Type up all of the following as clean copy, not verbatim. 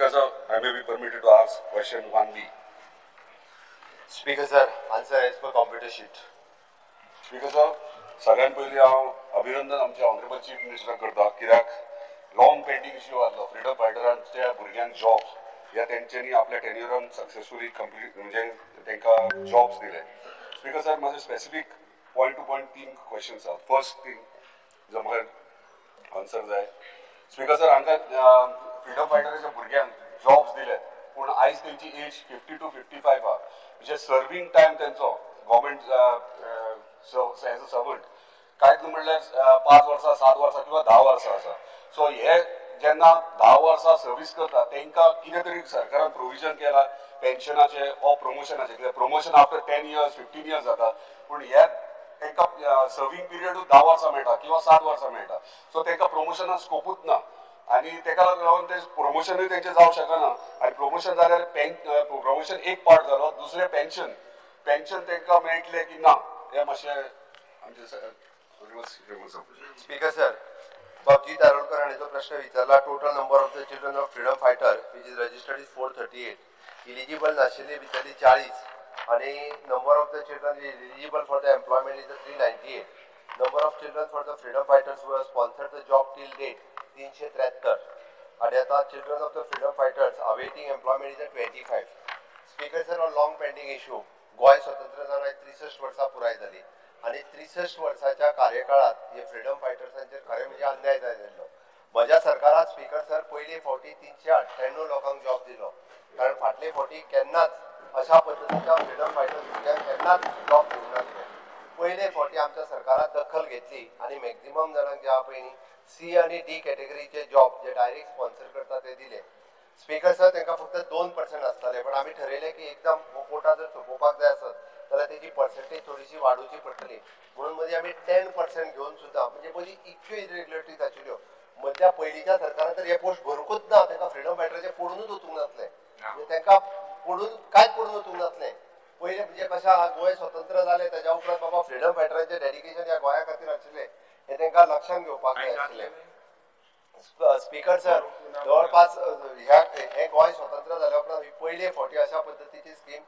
Speaker sir, I may be permitted to ask question 1B. Speaker sir, answer as per computer sheet. Speaker sir, सगळ्यात पयलीं हांव अभिनंदन आमच्या honourable chief मिनिस्टराक करता कित्याक लॉंग पेंडिंग इश्यू आसलो फ्रीडम फायटरांच्या भुरग्यांक जॉब्स ह्या तेंच्यांनी आपल्या टेन्युरान सक्सेसफुली कंप्लीट म्हणजे तांकां जॉब्स दिले. स्पीकर सर माझे specific point to point 3 questions आहात. फर्स्ट थिंग जो म्हाका आन्सर जाय. स्पीकर सर हांकां फ्रीडम फायटराच्या भुरग्यांक जॉब्स दिले पूण आयज तेंची एज 50 to 55 आहा म्हणजे सर्विंग टायम तेंचो गव्हर्मेंट एज अ सर्वंट कांयच म्हणल्यार 5 वर्सां 7 वर्सां किंवा 10 वर्सां आसा. सो हे जेन्ना 10 वर्सां सर्वीस करता तांकां कितें तरी सरकारान प्रोविजन केला पेन्शनाचे वा प्रमोशनाचे कित्याक प्रमोशन आफ्टर 10 years 15 years जाता पूण हे तांकां सर्विंग पिरियडूच 10 वर्सां मेळटा किंवा 7 वर्सां मेळटा. सो तांकां प्रमोशनाक स्कोपूच ना आनी ताका लागून ते प्रमोशनूय तेंचें जावंक शकना आनी प्रमोशन जाल्यार प्रमोशन एक पार्ट जालो दुसरें पेन्शन तांकां मेळटलें की ना हे मातशें आमचे स्पीकर सर, बाबजी दारोडकर हाणें जो प्रश्न विचारला total number of the children of freedom fighter which is registered is 438, eligible नाशिल्ली भितरली 40 आणि number of the children eligible for the employment is 398. Number of children for the freedom fighters who have sponsored the job till date 373 आणि आता children of the freedom fighters awaiting employment is 25. Speaker sir, on long pending issue गोय स्वतंत्र जावन 63 वर्सां पुराय जाली आणि 63 वर्साच्या कार्यकाळात हे फ्रीडम फायटर्सांचेर खरें म्हणजे अन्याय जाल्लो. म्हज्या सरकारात स्पीकर सर पयली फावटी 398 लोकांक जॉब दिलो कारण फाटले फावटी केन्नाच अशा पद्दतीच्या फ्रीडम फायटर्स भुरग्यांक केन्नाच जॉब दिवंक नासले. पयले फावटी आमच्या सरकारात दखल घेतली आणि मॅक्झिमम जाणांक जे पयलीं C आणि D कॅटेगरीचे जॉब जे डायरेक्ट स्पॉन्सर करता ते दिले. स्पीकर सर, तांकां फक्त 2% आसताले पण आमी ठरयलें की एकदम कोटा जर सोंपोवपाक जाय आसत जाल्यार तेजी पर्सेंटेज थोडीशी वाडोवची पडटली म्हणून मदीं आमी 10% घेवन सुद्दां म्हणजे मदीं इतक्यो इरेग्युलरिटीज आशिल्ल्यो. मदल्या पयलींच्या सरकारान तर हे पोस्ट भरूंकूच ना, तांकां फ्रीडम फायटराचे पडूनच वचूंक नासलें म्हणजे तांकां पडून कांयच पडून वचूंक नासलें. पयलें म्हणजे कशें गोंय स्वतंत्र जालें ताच्या उपरांत बाबा फ्रीडम फायटरांचें डेडिकेशन ह्या गोंया खातीर आशिल्लें हें तांकां लक्षांत घेवपाक जाय आशिल्लें. स्पीकर सर, जवळपास हे गोंय स्वतंत्र जाल्या उपरांत ही पयले फावटी अशा पद्दतीची स्कीम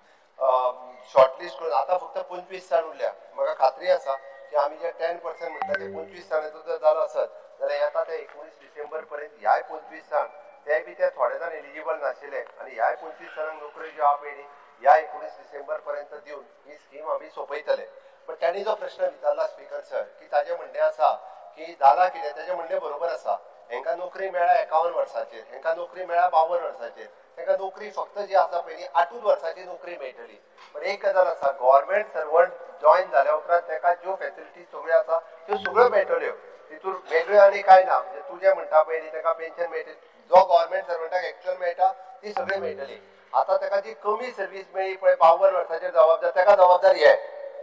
शॉर्टलिस्ट करून आता फक्त 25 जाण उरल्या. म्हाका खात्री आसा की आमी जे 10% म्हणटा ते 25 जाणांचो जर जालो आसत जाल्यार येता ते 19 डिसेंबर पर्यंत ह्याय 25 जाण ते बी ते थोडे जाण एलिजिबल नाशिल्ले आणि ह्याय 25 जाणांक नोकरी ज्यो आहा पयली ह्या 19 डिसेंबर पर्यंत दिवन ही स्कीम आमी सोंपयतले. पण त्यांनी जो प्रश्न विचारला स्पीकर सर की ताजें म्हणणें आसा की जाला कितें तेजें म्हणणें बरोबर आसा. हांकां नोकरी मेळ्ळ्या 51 वर्सांचेर, हांकां नोकरी मेळ्ळ्या 52 वर्सांचेर, तांकां नोकरी फक्त जी आसा पयली 8 वर्सांची नोकरी मेळटली. पण एक गजाल आसा, गव्हर्मेंट सर्वंट जॉइन जाल्या उपरांत ताका ज्यो फॅसिलिटीज सगळ्यो आसा त्यो सगळ्यो मेळटल्यो. तितून वेगळ्यो आनी कांय ना. म्हणजे तूं जें म्हणटा पयली ताका पेन्शन मेळटली जो गव्हर्मेंट सर्वंटाक एक्चुअल मेळटा ती सगळी मेळटली. आता ताका जी कमी सर्वीस मेळ्ळी पळय 52 वर्सांचेर जबाबदार ताका जबाबदार हे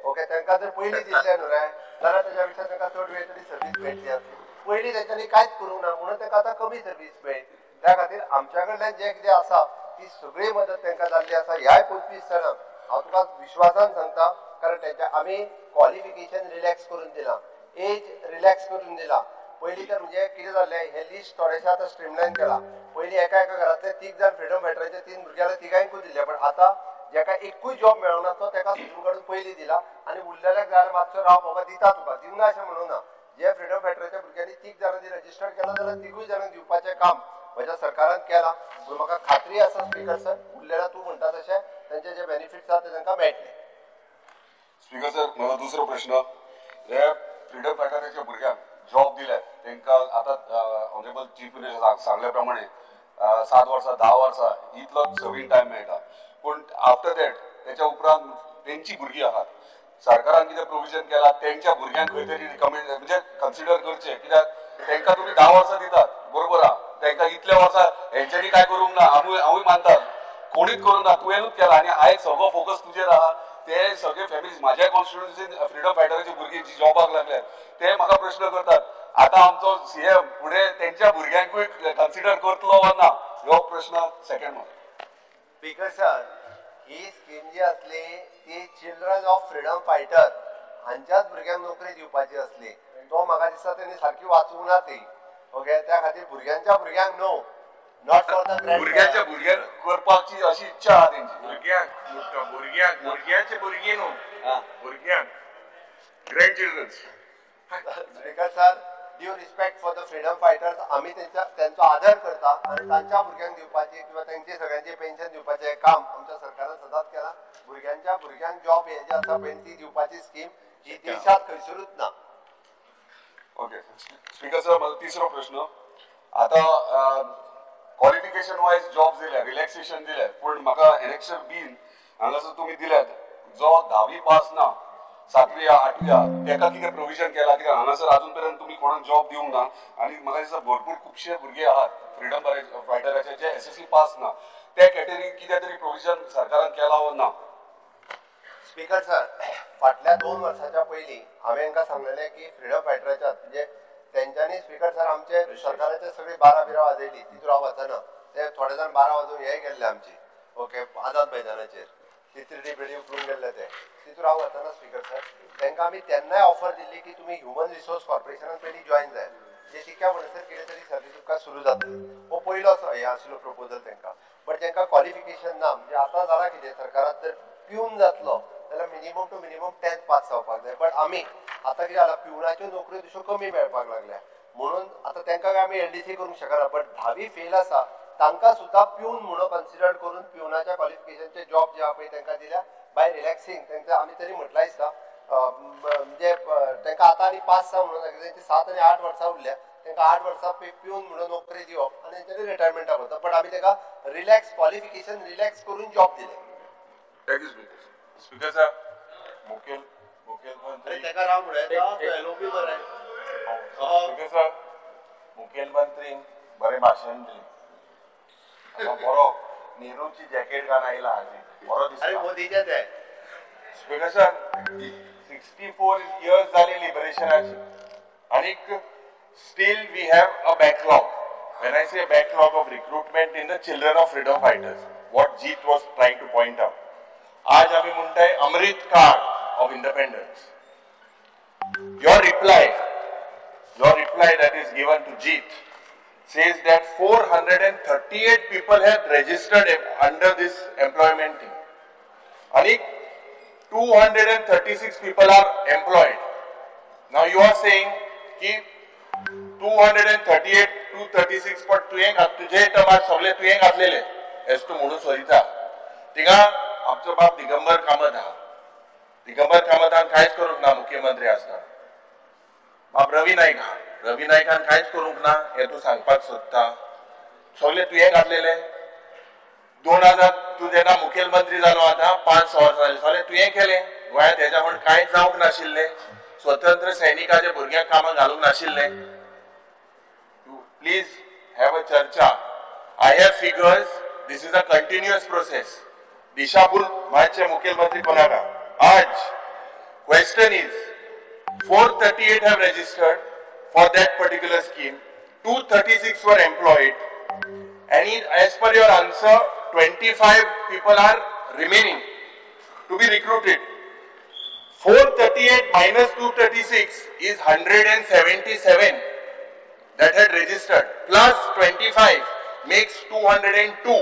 ओके. तांकां जर पयलीं दिसलें न्हू रे जाल्यार ताच्या पेक्षा तांकां चड वेळ तरी सर्वीस मेळटली आसली. पयलीं तांच्यांनी कांयच करूंक ना म्हणून तांकां आतां कमी सर्वीस मेळ्ळी. त्या खातीर आमच्या कडल्यान जें कितें आसा ती सगळी मदत तांकां जाल्ली आसा. ह्याय 25 जाणांक हांव तुका विश्वासान सांगता कारण तेंच्या आमी क्वॉलिफिकेशन रिलॅक्स करून दिलां, एज रिलॅक्स करून दिला. पयलीं तर म्हणजे कितें जाल्लें हें लिस्ट थोडेशें आतां स्ट्रीमलायन केलां. पयलीं एका घरांतले 3 जाण फ्रीडम फायटराचे 3 भुरग्यां तिगांयकूय दिले पण आतां जेका एकूय जॉब मेळोंक ना तो ताका सोदून काडून पयलीं दिला आनी उरलेल्याक जाल्यार मातसो राव बाबा दिता तुका दिवना अशें म्हणूं ना. जे फ्रीडम फायटराच्या भुरग्यांनी 3 जाणांनी रजिस्टर केला जाल्यार 3 जाणांक दिवपाचें काम म्हज्या सरकारान केलां. पूण म्हाका खात्री आसा स्पीकर सर उरलेल्या तूं म्हणटा तशें तांचे जे बेनिफिट्स आसा ते तांकां मेळटले. स्पीकर सर, म्हजो दुसरो प्रश्न, हे फ्रीडम फायटराच्या भुरग्यांक जॉब दिल्यात तांकां आतां ऑनरेबल चीफ मिनिस्टर सांगल्या प्रमाणे 7 वर्सां 10 वर्सां इतलो सर्वींग टायम मेळटा. पूण आफ्टर दॅट तेच्या उपरांत तेंची भुरगीं आहात सरकारान कितें प्रोविजन केला तेंच्या भुरग्यांक खंय तरी रिकमेंड म्हणजे कन्सिडर करचें कित्याक तांकां तुमी 10 वर्सां दितात बरोबर आहा. तांकां इतल्या वर्सां हेंच्यांनी कांय करूंक ना. हांवूय मानता कोणीच करूंक ना, तुवेंनूच केला आनी आयज सगळो फोकस तुजेर आहा. ते सगळे फॅमिलीज म्हाज्या कॉन्स्टिट्युएन्सीन फ्रीडम फायटराची भुरगीं जी जॉबाक लागल्यात ते म्हाका प्रश्न करतात आतां आमचो CM फुडें तेंच्या भुरग्यांकूय कन्सिडर करतलो वा ना हो प्रश्न सेकंड. स्पीकर सर, ही स्कीम जी असली ती चिल्ड्रन ऑफ फ्रीडम फायटर हांच्याच भुरग्यांक नोकरी दिवपाची असली. तो म्हाका दिसता तेणी सारकी वाचूंक ना ती ओके. त्या खातीर भुरग्यांच्या भुरग्यांक न्हू नॉट फॉर द भुरग्याच्या भुरग्याक करपाची अशी इच्छा आहा तेंची. भुरग्याचे भुरगी न्हू भुरग्यांक grand childrens. Speaker sir, due respect for the freedom fighters, आम्ही त्यांचो आदर करता आणि तांच्या भुरग्यांक दिवपाची किंवा त्यांचे सगळ्यांचे पेन्शन दिवपाचे काम आमच्या सरकारान सदांच केला. भुरग्यांक जॉब हे जे आसा पळय ती दिवपाची स्कीम ही देशात खंयसरूच ना. ओके स्पीकर सर, माझा तिसरा प्रश्न. आता क्वालिफिकेशन वायज जॉब दिल्या, रिलॅक्सेशन दिल्या, पण म्हाका एनेक्शर बीन हांगासर तुम्ही दिल्यात जो 10वी पास ना 7वी 8वी तेका कितें प्रोविजन केला? कित्याक हांगासर अजून पर्यंत तुम्ही कोणाक जॉब दिवंक ना आणि म्हाका दिसता भरपूर खुबशे भुरगे आहात फ्रीडम फायटराचे जे SSC पास ना, त्या कॅटेगरीक कितें तरी प्रोविजन सरकारान केला वा ना? स्पीकर सर, फाटल्या 2 वर्साच्या पयलीं हांवें तांकां सांगलेलें की फ्रीडम फायटराच्या म्हणजे तेंच्यांनी स्पीकर सर आमचे सरकाराचे सगळी 12 बिरां वाजयली, तितून हांव वचना. ते थोडे जाण 12 वाजोवन हे गेल्ले आमची ओके आझाद मैदानाचेर तितरी बेडी उखलून गेल्ले ते तितून हांव वचना. स्पीकर सर, तांकां आमी तेन्नाय ऑफर दिल्ली की तुमी ह्युमन रिसोर्स कॉर्पोरेशनान पयलीं जॉयन जाय, जे तिका म्हणसर कितें तरी सर्वीस तुमकां सुरू जातली. हो पयलो हे आशिल्लो प्रपोजल तांकां. बट तांकां क्वॉलिफिकेशन ना. म्हणजे आतां जालां कितें सरकारान जर पिवन जातलो जाल्यार minimum to minimum 10th pass जावपाक जाय. बट आमी आतां कितें जाला पिवनाच्यो नोकऱ्यो तश्यो कमी मेळपाक लागल्या म्हणून आतां तांकां आमी LDC करूंक शकना. बट 10वी फेल आसा तांकां सुद्दां पिवन म्हणून कन्सिडर करून पिवनाच्या क्वॉलिफिकेशनचे जॉब जे आहा पळय तांकां दिल्या बाय रिलॅक्सिंग. तांकां आमी तरी म्हटलां दिसता म्हणजे तांकां आतां आनी 5-6 म्हणून तांची 7 आनी 8 वर्सां उरल्या. तांकां 8 वर्सां पिवन म्हणून नोकरी दिवप आनी तांच्यानी रिटायरमेंटाक वता. बट आमी तांकां रिलॅक्स क्वॉलिफिकेशन रिलॅक्स करून जॉब दिले. Thank you speaker. Speaker sir, मुखेलमंत्री ताका राव म्हणून LOP बरें. स्पीकर सर, मुखेलमंत्रीन बरें भाशण दिलें. बरो नेहरूची जॅकेट घालून आयला हाजी बरो दिसता. अरे मोदीचे ते स्पीकर सर, 64 years जाली लिबरेशनाची आनीक still we have a backlog. When I say backlog of recruitment in the children of freedom fighters, what Jeet was trying to point out. आज आम्ही म्हणताय अमृत काळ of independence. Your reply that is given to Jeet says that 438 people have registered under this employment thing. And 236 people are employed. Now you are saying कि 238, 236 पण तुझे टमाट सगळे तुवें घातलेले एस तू म्हणून सोदिता. थिंगा आमचो बाप दिगंबर कामत आहा. दिगंबर कामतान कांयच करूंक ना मुख्यमंत्री आसतना. बाप रवी नायकान कांयच करूंक ना हे तू सांगपाक सोदता. सगळे तुवें घातलेले. 2000 तू जेन्ना मुखेलमंत्री जालो आतां 5-6 वर्सां जालीं सगळे तुवें केलें. गोंयांत हेच्या म्हण कांयच जावंक नाशिल्लें. स्वतंत्र सैनिकाच्या भुरग्यांक कामाक घालूंक नाशिल्लें. प्लीज हॅव अ चर्चा. I have figures. This is a continuous process. दिशाभूल मातशे मुखेलमंत्री कोणाका. आज question is 438 have registered for that particular scheme. 236 were employed. And as per your answer, 25 people are remaining to be recruited. 438 minus 236 is 177 that had registered. Plus 25 makes 202.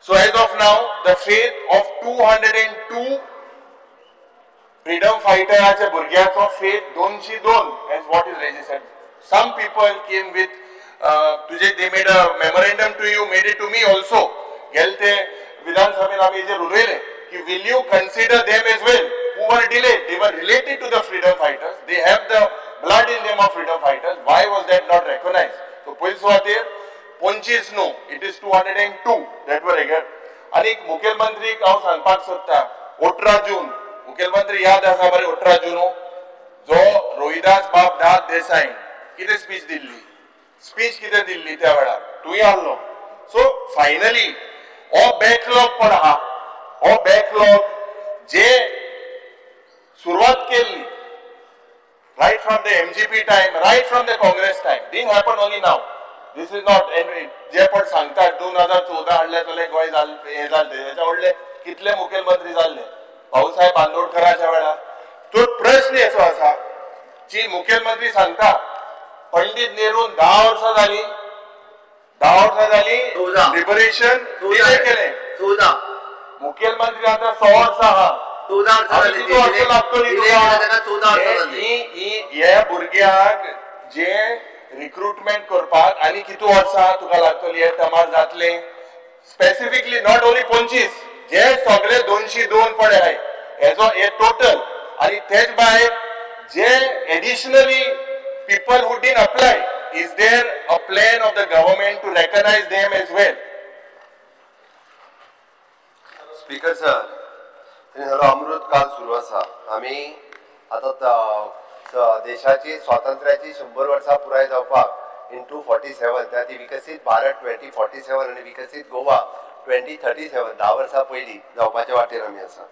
So as of now, the fate of 202 freedom fighters burgyacho fate 202 as what is registered. Some people came with they made a memorandum to you, made it to me also. Gelte Vidhan Sabha आम्ही जे रुलवेले की will you consider them as well who were delayed? They were related to the freedom fighters. They have the blood in them of freedom fighters. Why was that not recognized? So police were there. Ponchis no, it is 202 that were again. आणि मुख्यमंत्री हांव सांगपाक सोदता 18 जून मुख्यमंत्री याद आसा बरे 18 जून जो रोहिदास बाब दास देसाई कितें स्पीच दिल्ली. स्पीच कितें दिल्ली त्या वेळार तुवें आसलो. सो फायनली हो बॅकलॉग पण आहा. हो बॅकलॉग जे सुरवात केल्ली right from the MGP time, right from the Congress time, didn't happen only now. This is not जे पण सांगतात 2014 हाडले जाल्यार गोंय हे जाल्ले हेच्या व्हडले कितले मुखेलमंत्री जाल्ले भाऊसाहेब बांदोडकराच्या वेळार. तो प्रश्न असो आसा जी मुखेलमंत्री सांगता पंडित नेहरून 10 वर्सां जाली 10 वर्सां जाली लिबरेशन डिले केले 14 मुखेलमंत्री आता 6 वर्सां आहा 14 वर्सां जाली किती वर्सां लागतली तुका 14 वर्सां जाली ह्या भुरग्याक जे रिक्रुटमेंट करपाक आनी किती वर्सां तुका लागतली हे तमार जातले स्पेसिफिकली नॉट ओनली 25 जे सगळे 202 पडे आहाय हेजो हे टोटल आणि तेच भायर जे additionally people who didn't apply, is there a plan of the government to recognize them as well? Speaker sir Amrit Kaal सुरू आसा आमी आता देशाची स्वातंत्र्याची 100 वर्सां पुराय जावपाक इन 247 त्या ती विकसीत भारत 2047 आणि विकसीत गोवा 2037 10 वर्सां पयलीं जावपाच्या वाटेर आमी आसा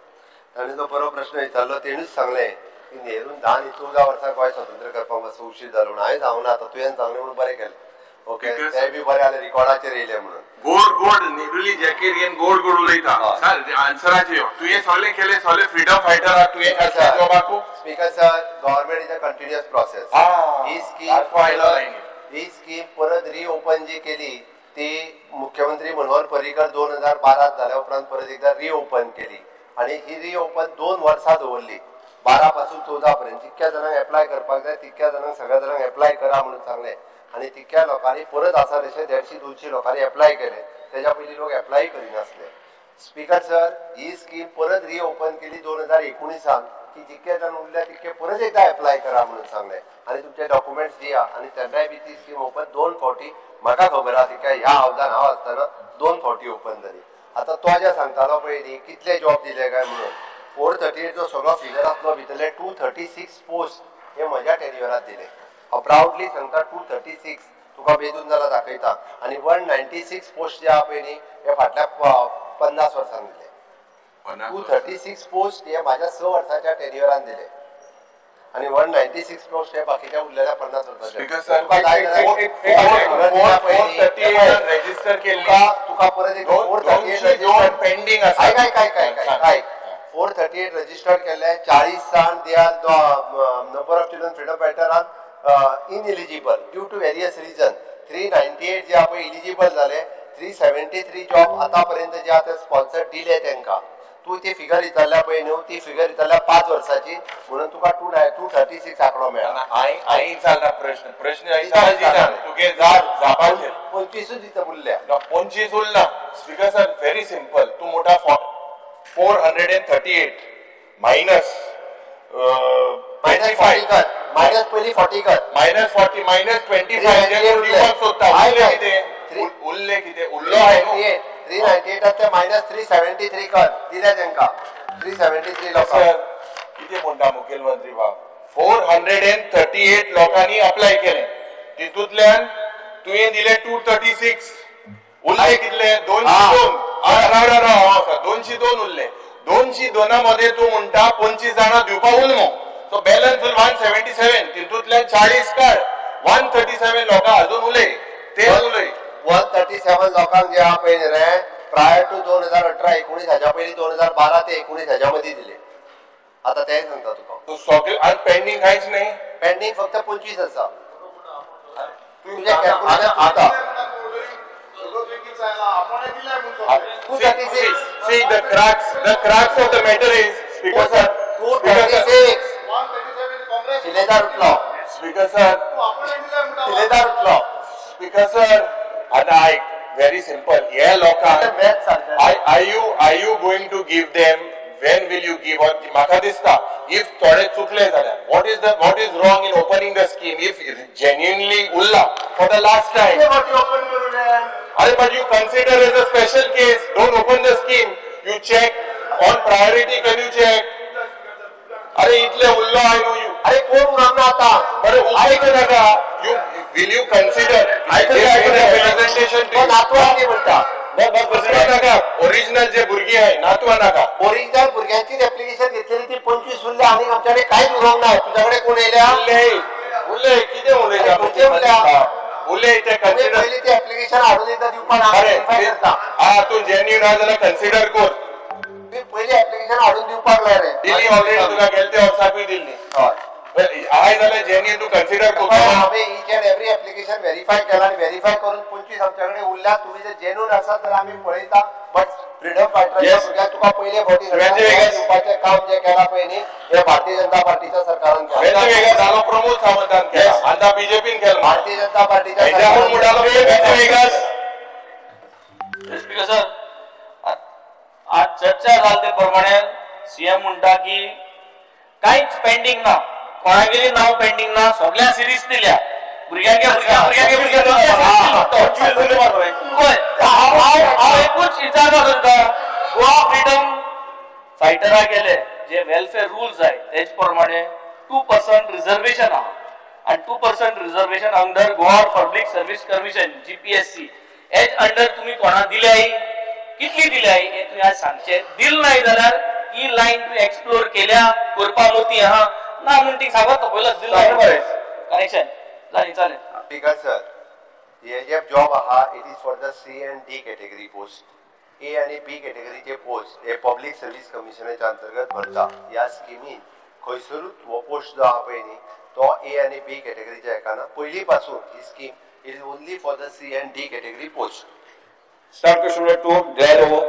ताणें तो बरो प्रश्न विचारलो तेणूच सांगलें की नेरून 10-14 वर्सां गोंय स्वतंत्र करपाक मातसो उशीर जालो म्हणून हांवें सांगूं ना आतां तुवें सांगलें म्हणून बरें केलें ओके ते बी बरें जालें रिकॉर्डाचेर येयलें म्हणून गोड निडुली जॅकेट घेवन गोड उलयता सर आन्सराचे तुवें सगळें केलें सगळें फ्रीडम फायटर आहा तुवें जॉबाकू speaker sir government is a continuous process ही स्कीम परत रिओपन जी केली ती मुख्यमंत्री मनोहर पर्रीकर 2012 जाल्या उपरांत परत एकदा रिओपन केली आणि ही रिओपन 2 वर्सां दवरली 12 पासून 14 पर्यंत जितक्या जाणांक एप्लाय करपाक जाय तितक्या जाणांक सगळ्या जाणांक एप्लाय करा म्हणून सांगलें आणि तितक्या लोकांनी परत आसा तशें 150-200 लोकांनी एप्लाय केले त्याच्या पयलीं लोक एप्लाय करिनासले स्पीकर सर ही स्कीम परत रिओपन केली 2019 की जितके जाण उरले तितके परत एकदा एप्लाय करा म्हणून सांगलें आणि तुमचे डॉक्युमेंट्स दिया आणि तेन्नाय बी ती स्कीम ओपन 2 फावटी म्हाका खबर आहा तिका ह्या हावदान हांव आसतना 2 फावटी ओपन जाली आता तो जे सांगतालो पळय कितले जॉब दिले काय म्हणून 438 जो सगळो फिगर आसलो भितरले 236 पोस्ट हे म्हज्या टेन्युअरांत दिले प्राउडली सांगता 236 तुका बेजून जाल्यार दाखयता आणि 196 पोस्ट जे आहा पळय न्ही हे फाटल्या 50 वर्सांनी दिले 236 पोस्ट हे माझ्या 6 वर्साच्या टेन्युअरांत दिले आणि 196 पोस्ट हे बाकीच्या उरलेल्या 50 रजिस्टर केली तुका परत एक 438 पेंडिंग आसा काय 438 रजिस्टर्ड केले 40 साण they are number of children freedom fighter are ineligible due to various reason 398 जे आपण इलिजिबल झाले 373 जॉब आतापर्यंत जे आता स्पॉन्सर दिले त्यांना तू ती फिगर विचारल्या पळय न्हू ती फिगर विचारल्या 5 वर्साची म्हणून तुका 236 आकडो मेळ्ळा आई चालला प्रश्न तुगे जापाचे 25 दिता उरल्या 25 उरला स्पीकर सर व्हेरी सिंपल तू मोठा 438 मायनस -40 कर मायनस पहिली 40 कर -40 -25 जे दिवस होता उरले किती उरलो आहे 398 ते -373 कर दिल्या त्यांका 373 लोक सर किती म्हणता मुख्यमंत्री बाब 438 लोकांनी अप्लाय केले तितूंतल्यान तुवें दिले 236 उरले कितले 202 202 उरले 202 मध्ये तू म्हणता 25 जाणां दिवपा उरलो सो बॅलन्स 177 तितूंतल्यान 40 काड 137 लोकां अजून उरले ते उरले 137 लोकांक जे पळय रे प्रायर टू 2018-19 हाच्या पयलीं 2012 ते 19 हाच्या मध्ये दिले आता ते सांगता तुका सगळे आणि पेंडिंग काहीच नाही पेंडिंग फक्त 25 आसा तुझे कॅल्क्युलेशन आता See the crux of the matter is Speaker sir 236 शिलेदार उठलो Speaker sir शिलेदार उठलो Speaker sir and I very simple yeah loka are you going to give them when will you give or maka dista if thode chukle zala what is wrong in opening the scheme if genuinely ulla for the last time but you consider as a special case don't open the scheme you check on priority can you check इतले उल्लो I know you कोण मागना आता बरे ऐक नका you will you consider I presentation to नातवांनी म्हणता original जे भुरगी आहे नातवा नाका ओरिजिनल भुरग्यांची ऍप्लिकेशन घेतलेली ती 25 उरले आणि आमच्याकडे काहीच उरवंक नाही तुझ्याकडे कोण येयल्या उरले किती उरले ते कन्सिडर पहिली ती ऍप्लिकेशन हाडून एकदा दिवपाक तू जेन्युइन आहा जाल्यार कन्सिडर कर मी पहिली ऍप्लिकेशन हाडून दिवपाक लाय रे दिल्ली ऑलरेडी तुला गेलते वर्साकूय दिल्ली हाय जाल्यार जेनी तूं कन्सिडर करता आम्ही each and every application verify केला आणि व्हेरीफाय करून 25 आमच्याकडे उरल्या. तुम्ही जर जेन्युइन आसात तर आम्ही पळयता. बट फ्रीडम फायटराच्या भुरग्यांक तुका पयले फावटी दिवपाचें काम जे केला पळय न्ही हे भारतीय जनता पार्टीच्या सरकारान केला. वेगळा जालो प्रमोद सावंतान केला आता बीजेपीन केला. भारतीय जनता पार्टीच्या स्पीकर सर आज चर्चा झाली ते प्रमाणे सीएम म्हणटा की काहीच पेंडिंग ना, कोणागेली नाव पेंडिंग ना, सगळ्या सिरीज दिल्या एकूच विचारता करता गोवा फ्रीडम फायटरा गेले जे वेलफेअर रूल्स आहे तेच प्रमाणे 2% रिझर्वेशन आहे आणि 2% reservation under Goa public service commission GPSC as under तुम्ही कोणा दिल्याय कितली दिल्याय हे तुम्ही आज सांगचे. दिल नाही जाल्यार ही लाईन तुम्ही एक्सप्लोर केल्या करपा मोती हा ना म्हणटी सांगत पहिलंच दिलं कनेक्शन झाली चालेल. स्पीकर सर हे जे जॉब आहा it is for the C and D category post. A आणि B कॅटेगरीचे पोस्ट हे पब्लिक सर्व्हिस कमिशनाच्या अंतर्गत भरता. ह्या स्किमीन खंयसरूच हो पोस्ट जो आहा पळय न्ही तो A आणि B कॅटेगरीच्या एकाना पयली पासून ही scheme it is only for the C and D category post. Start question number 2, Delaware.